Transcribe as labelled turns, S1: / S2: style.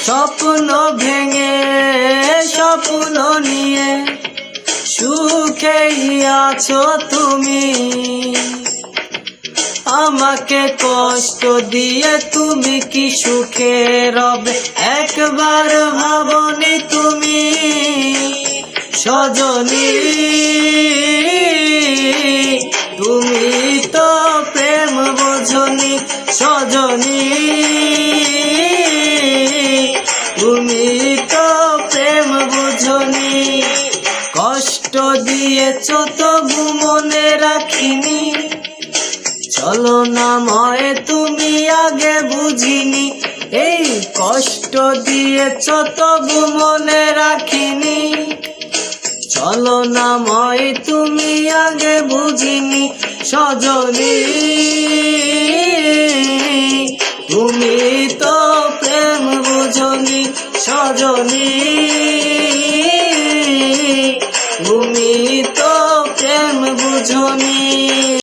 S1: স্বপ্ন ভেঙে স্বপ্ন নিয়ে সুখেই আছো তুমি। আমাকে কষ্ট দিয়ে তুমি কি সুখে রবে একবার ভাবনি তুমি। সজনী তুমি তো প্রেম বোঝনি, সজনী তুমি তো প্রেম বোঝনি। কষ্ট দিয়েছ তবু মনে রাখিনি, চলো না ময় তুমি আগে বুঝিনি। এই কষ্ট দিয়েছ তবু মনে রাখিনি, চলো না ময় তুমি আগে বুঝিনি। সজনী তুমি তো প্রেম বুঝনি, সজনী তুমি তো প্রেম বুঝনি।